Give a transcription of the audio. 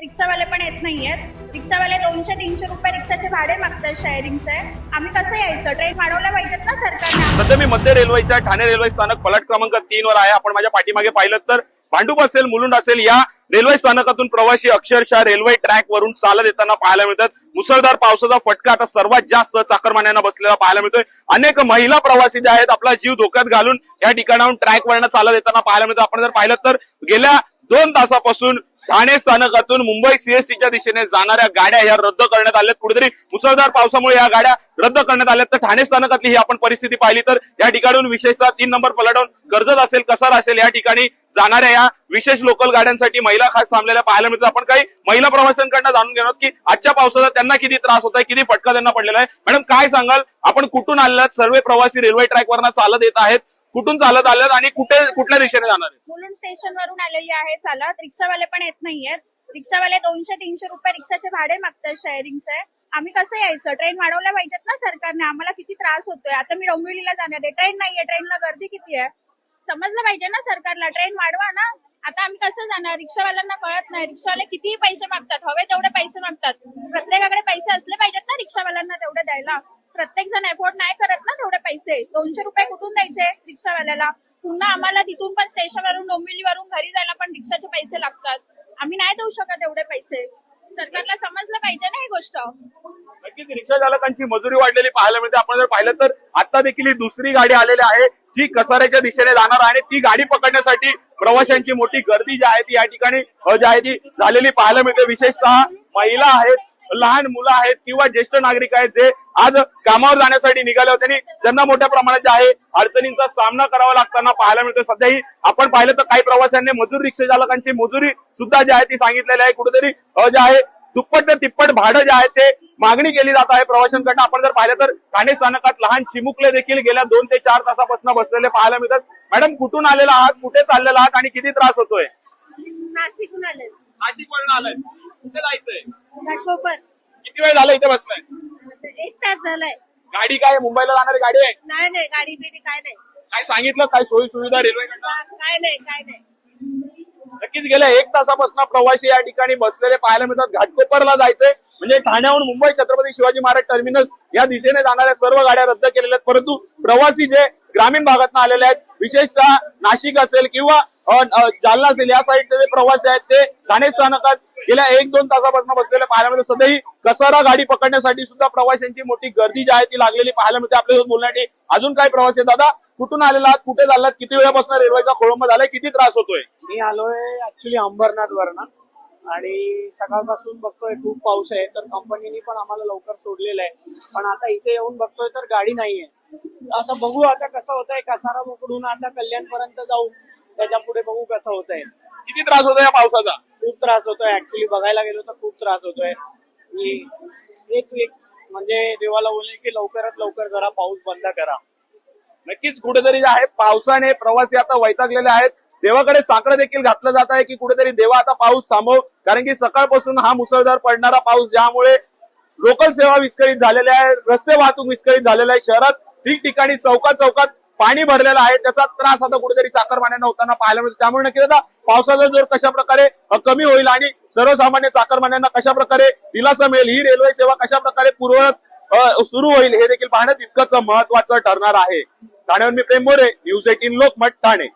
रिक्षावाले पण येत नाहीयेत। रिक्षावाले 200-300 रुपये रिक्षाचे भाडे मागतात शेअरिंगचे। आम्ही कसं यायचं? ट्रेन वाढवल्या पाहिजेत ना सरकारने। सध्या मी मध्य रेल्वेच्या ठाणे रेल्वे स्थानक फलाट क्रमांक 3 वर आहे। आपण माझ्या पाठीमागे पाहिलं तर भांडूप असेल, मुलुंड असेल, या रेल्वे स्थानकातून प्रवासी अक्षरशः रेल्वे ट्रॅक वरून चालत येताना पाहायला मिळतात। मुसळधार पावसाचा फटका आता सर्वात जास्त चाकरमान्यांना बसलेला पाहायला मिळतोय। अनेक महिला प्रवासी जे आहेत आपला जीव धोक्यात घालून या ठिकाणाहून ट्रॅक वरनं चालत येताना पाहायला मिळतं। आपण जर पाहिलं तर गेल्या 2 तासापासून ठाणे स्थानकातून मुंबई सीएसटीच्या दिशेने जाणाऱ्या गाड्या या रद्द करण्यात आल्यात। कुठेतरी मुसळधार पावसामुळे या गाड्या रद्द करण्यात आल्यात। तर ठाणे स्थानकातली ही आपण परिस्थिती पाहिली तर या ठिकाणून विशेषतः 3 नंबर फलाटावरून कर्जत असेल, कसारा असेल, या ठिकाणी जाणाऱ्या या विशेष लोकल गाड्यांसाठी महिला खास थांबलेल्या पाहायला मिळतात। आपण काही महिला प्रवाशांकडून जाणून घेणार की आजच्या पावसाचा त्यांना किती त्रास होत आहे, किती फटका त्यांना पडलेला आहे। मॅडम, काय सांगाल? आपण कुठून आलेलात? सर्व प्रवासी रेल्वे ट्रॅक वरनं चालत येत आहेत, कुठून चालत आलेत आणि कुठल्या दिशेने जाणार आहेत? मुलुंड स्टेशन वरून आलेली आहे चालत। रिक्षावाले पण येत नाहीयेत। रिक्षावाले 200-300 रुपये रिक्षाचे भाडे मागतात शेअरिंगचे। आम्ही कसं यायचं? ट्रेन वाढवल्या पाहिजेत ना सरकारने। आम्हाला किती त्रास होतोय। आता मी डोंबिवलीला जाणार आहे, ट्रेन नाहीये, ट्रेनला गर्दी किती आहे, समजलं पाहिजे ना सरकारला। ट्रेन वाढवा ना। आता आम्ही कसं जाणार? रिक्षावाल्यांना कळत नाही। रिक्षावाले कितीही पैसे मागतात, हवे तेवढे पैसे मागतात। प्रत्येकाकडे पैसे असले पाहिजेत ना रिक्षावाल्यांना तेवढे द्यायला। प्रत्येक जण एफोर्ड नाही करत ना तेवढे पैसे। 200 रुपये कुठून द्यायचे रिक्षावाल्याला? पुन्हा आम्हाला तिथून पण स्टेशनवरून डोंबिवलीवरून घरी जायला पण रिक्षाचे पैसे लागतात। आम्ही नाही देऊ शकत एवढे पैसे। सरकारला समजलं पाहिजे ना ही गोष्ट। नक्कीच रिक्षा चालकांची मजुरी वाढलेली पाहायला मिळते। आपण जर पाहिलं तर आता देखील ही दुसरी गाडी आलेली आहे जी कसाऱ्याच्या दिशेने जाणार आहे। ती गाडी पकडण्यासाठी प्रवाशांची मोठी गर्दी जी आहे ती या ठिकाणी जी आहे ती झालेली पाहायला मिळते। विशेषतः महिला आहेत, लहान मुलं आहेत किंवा ज्येष्ठ नागरिक आहेत जे आज कामावर जाण्यासाठी निघाले होते, त्यांना मोठ्या प्रमाणात जे आहे अडचणींचा सामना करावा लागताना पाहायला मिळतो। सध्याही आपण पाहिलं तर काही प्रवाशांनी मजूर रिक्षा चालकांची मजुरी सुद्धा जी आहे ती सांगितलेली आहे। कुठेतरी जे आहे दुप्पट ते तिप्पट भाडं जे आहे ते मागणी केली जात आहे प्रवाशांकडनं। आपण जर पाहिलं तर ठाणे स्थानकात लहान चिमुकले देखील गेल्या 2 ते 4 तासापासून बसलेले पाहायला मिळतात। मॅडम, कुठून आलेला आहात, कुठे चाललेला आहात आणि किती त्रास होतोय? नाशिकहून आले। नाशिकवरून आलाय, कुठे जायचंय? घाटकोपर। किती वेळ झाला इथे बसलाय? 1 तास झालाय। गाडी काय मुंबईला जाणारी गाडी आहे? नाही नाही, गाडी बिडी काय नाही, काय सांगितलं? काय सोयी सुविधा रेल्वेकडनं? काय नाही, काय नाही। नक्कीच गेल्या 1 तासापासून प्रवासी या ठिकाणी बसलेले पाहायला मिळतात। घाटकोपरला जायचंय म्हणजे ठाण्याहून मुंबई छत्रपती शिवाजी महाराज टर्मिनस या दिशेने जाणाऱ्या सर्व गाड्या रद्द केलेल्या आहेत। परंतु प्रवासी जे ग्रामीण भागातून आलेले आहेत, विशेषतः नाशिक असेल किंवा जालना असेल, या साईडचे जे प्रवासी आहेत ते ठाणे स्थानकात गेल्या 1-2 तासापासून बसलेले पाहायला मिळतात। सध्याही कसारा गाडी पकडण्यासाठी सुद्धा प्रवाशांची मोठी गर्दी जी आहे ती लागलेली पाहायला मिळते। आपल्यासोबत बोलण्यासाठी अजून काही प्रवासी आहेत। दादा, कुठून आलेला आहात, कुठे चाललात, किती वेळापासून रेल्वेचा खोळंबा झालाय, किती त्रास होतोय? मी आलोय ऍक्च्युली अंबरनाथ वरनं आणि सकाळपासून बघतोय खूप पाऊस आहे, तर कंपनीने पण आम्हाला लवकर सोडलेलं आहे। पण आता इथे येऊन बघतोय तर गाडी नाहीये। आता बघू आता कसं होतंय। कसारा मोकडून आता कल्याण पर्यंत जाऊ, त्याच्या पुढे बघू कसं होतंय। किती त्रास होतोय या पावसाचा? खूप त्रास होतोय, ऍक्च्युली बघायला गेलो तर खूप त्रास होतोय। हेच एक म्हणजे देवाला बोलले की लवकरात लवकर जरा पाऊस बंद करा। नक्कीच कुठेतरी जे आहे पावसाने प्रवासी आता वैतागलेले आहेत। देवाकडे साकडं देखील घातलं जात आहे की कुठेतरी देवा आता पाऊस थांबव, कारण की सकाळपासून हा मुसळधार पडणारा पाऊस ज्यामुळे लोकल सेवा विस्कळीत झालेल्या आहे, रस्ते वाहतूक विस्कळीत झालेल्या आहे, शहरात ठिकठिकाणी चौकात पाणी भरलेलं आहे। त्याचा त्रास आता कुठेतरी चाकरमान्यांना होताना पाहायला मिळतो। त्यामुळे नक्कीच आता पावसाचा जोर कशा प्रकारे कमी होईल आणि सर्वसामान्य चाकरमान्यांना कशा प्रकारे दिलासा मिळेल, ही रेल्वे सेवा कशा प्रकारे पूर्ववत सुरू होईल, हे देखील पाहणं तितकंच महत्वाचं ठरणार आहे। ठाण्याहून मी प्रेम मोरे, न्यूज 18 लोकमत, ठाणे।